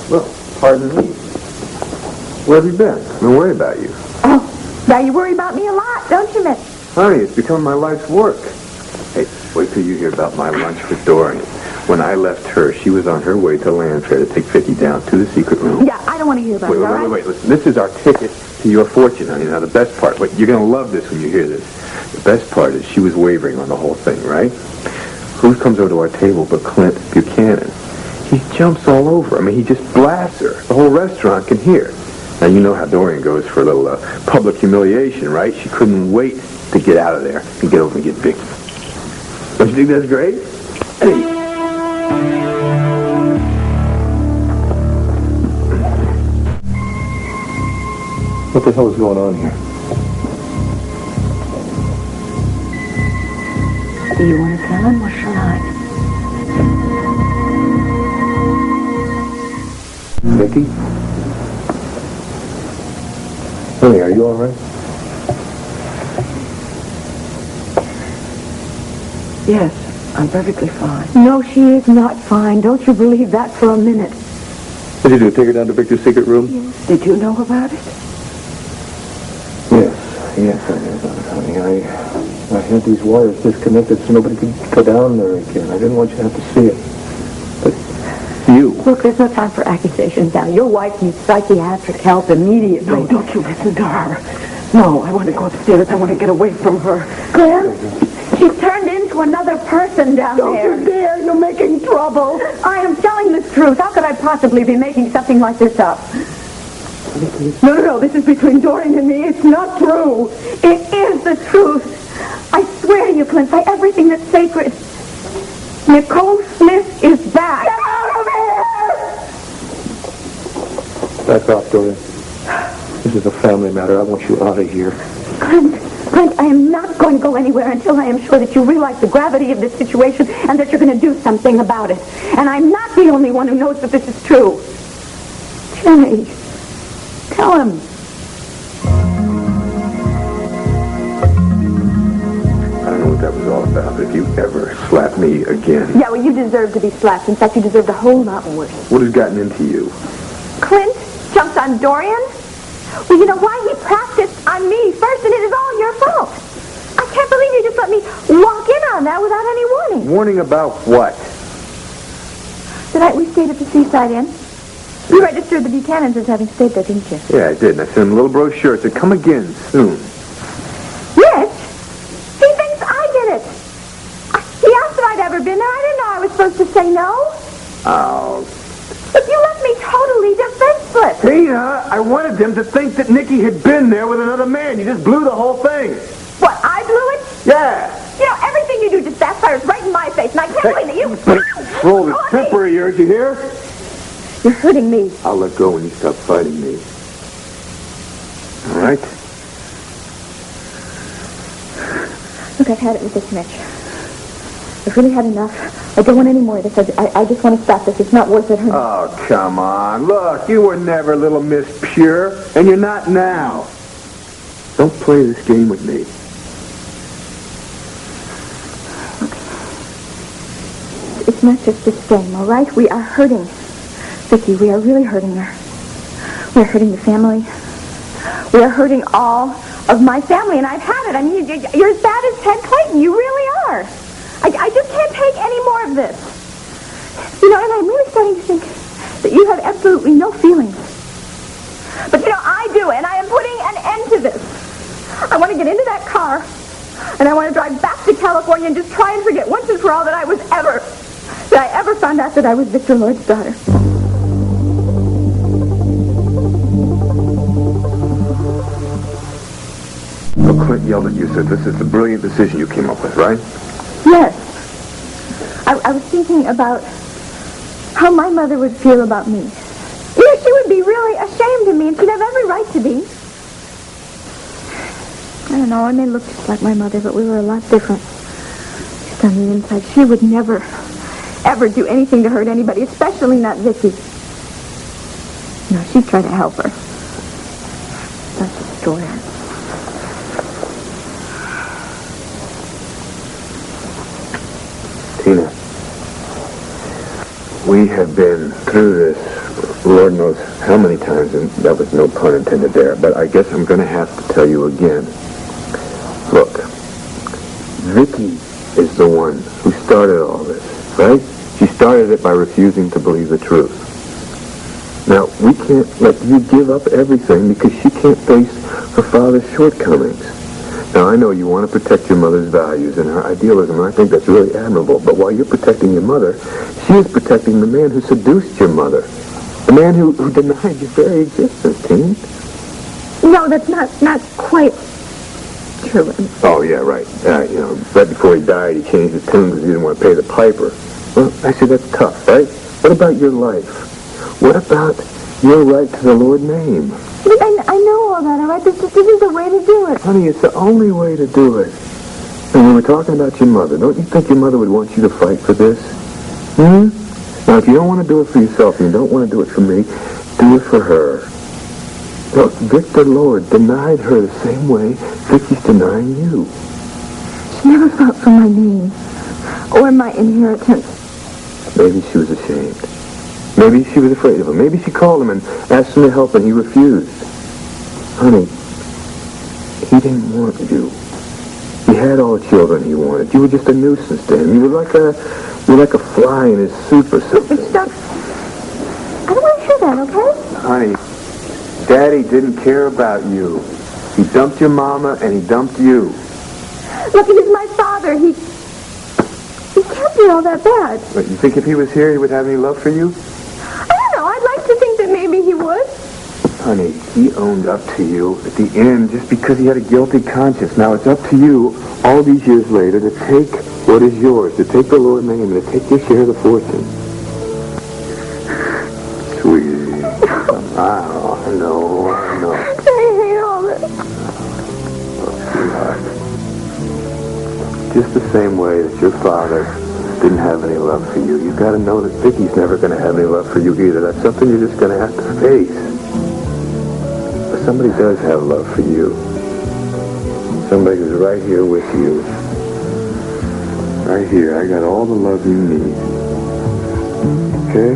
Well, pardon me. Where have you been? I've been worried about you. Oh, now you worry about me a lot, don't you, Mitch? Honey, it's become my life's work. Hey, wait till you hear about my lunch with Dorian. When I left her, she was on her way to Landfair to take 50 down to the secret room. Yeah, I don't want to hear about it, Wait, listen. This is our ticket to your fortune, honey. Now, the best part, you're going to love this when you hear this. The best part is she was wavering on the whole thing, right? Who comes over to our table but Clint Buchanan? He jumps all over. I mean, he just blasts her. The whole restaurant can hear. Now, you know how Dorian goes for a little public humiliation, right? She couldn't wait to get out of there and get over and get Vicky. Don't you think that's great? Hey. What the hell is going on here? Do you want to tell him or shall I? Vicky? Honey, are you all right? Yes, I'm perfectly fine. No, she is not fine. Don't you believe that for a minute. What did you do, take her down to Victor's secret room? Yes. Did you know about it? Yes, I did, honey. I had these wires disconnected so nobody could go down there again. I didn't want you to have to see it. But you... Look, there's no time for accusations now. Your wife needs psychiatric help immediately. No, don't you listen to her. No, I want to go upstairs. I want to get away from her. Claire, she's turned into another person down there. Don't you dare. You're making trouble. I am telling the truth. How could I possibly be making something like this up? No. This is between Dorian and me. It's not true. It is the truth. I swear to you, Clint, by everything that's sacred. Nicole Smith is back. Get out of here! Back off, Dorian. This is a family matter. I want you out of here. Clint, I am not going to go anywhere until I am sure that you realize the gravity of this situation and that you're going to do something about it. And I'm not the only one who knows that this is true. Jimmy, tell him. I don't know what that was all about. If you ever slap me again... Yeah, well, you deserve to be slapped. In fact, you deserved a whole lot worse. What has gotten into you? Clint jumped on Dorian? Well, you know why? He practiced on me first, and it is all your fault. I can't believe you just let me walk in on that without any warning. Warning about what? We stayed at the Seaside Inn. You registered the Buchanans as having stayed there, didn't you? Yeah, I did. And I sent him a little brochure. It said, come again soon. Rich? He thinks I did it. He asked if I'd ever been there. I didn't know I was supposed to say no. Oh. But you left me totally defenseless. Tina, I wanted them to think that Nikki had been there with another man. You just blew the whole thing. What, I blew it? Yeah. You know, everything you do just backfires right in my face, and I can't believe that you... Roll this temper of yours, you hear? You're hurting me. I'll let go when you stop fighting me. All right? Look, I've had it with this, Mitch. I've really had enough. I don't want any more of this. I just want to stop this. It's not worth it. Oh, come on. Look, you were never little Miss Pure, and you're not now. Don't play this game with me. It's not just this game, all right? We are hurting Vicky. We are really hurting her. We are hurting the family. We are hurting all of my family, and I've had it. I mean, you're as bad as Ted Clayton. You really are. I just can't take any more of this. You know, and I'm really starting to think that you have absolutely no feelings. But, you know, I do, and I am putting an end to this. I want to get into that car, and I want to drive back to California and just try and forget once and for all that I ever found out that I was Victor Lloyd's daughter. Well, Clint yelled at you, said this is the brilliant decision you came up with, right? Yes. I was thinking about how my mother would feel about me. You know, she would be really ashamed of me, and she'd have every right to be. I don't know, I may look just like my mother, but we were a lot different. Just on the inside, she would never, ever do anything to hurt anybody, especially not Vicky. No, she'd try to help her. That's the story. Tina, we have been through this Lord knows how many times, and that was no pun intended there, but I guess I'm going to have to tell you again. Look, Vicky is the one who started all this, right? She started it by refusing to believe the truth. Now, we can't let you give up everything because she can't face her father's shortcomings. Now, I know you want to protect your mother's values and her idealism, and I think that's really admirable. But while you're protecting your mother, she is protecting the man who seduced your mother. The man who denied your very existence, Teen. No, that's not quite true. Oh, yeah, right. Right before he died, he changed his tune because he didn't want to pay the piper. Well, I see that's tough, right? What about your life? What about your right to the Lord name? I know all that, all right? This isn't the way to do it. Honey, it's the only way to do it. And when we're talking about your mother, don't you think your mother would want you to fight for this? Now, if you don't want to do it for yourself and you don't want to do it for me, do it for her. Look, Victor Lord denied her the same way Vicky's denying you. She never fought for my name or my inheritance. Maybe she was ashamed. Maybe she was afraid of him. Maybe she called him and asked him to help and he refused. Honey, he didn't want you. He had all the children he wanted. You were just a nuisance to him. You were like a fly in his soup or something. Stop. I don't want to hear that, okay? Honey, Daddy didn't care about you. He dumped your mama and he dumped you. Look, he's my father. He can't be all that bad. But you think if he was here, he would have any love for you? I don't know. I'd like to think that maybe he would. Honey, he owned up to you at the end just because he had a guilty conscience. Now it's up to you, all these years later, to take what is yours, to take the Lord's name, and to take your share of the fortune. Sweetie. I know. I hate all this. Oh, sweetheart. Just the same way that your father didn't have any love for you, you've got to know that Vicky's never going to have any love for you either. That's something you're just going to have to face. But somebody does have love for you. Somebody who's right here with you. Right here. I got all the love you need. Okay?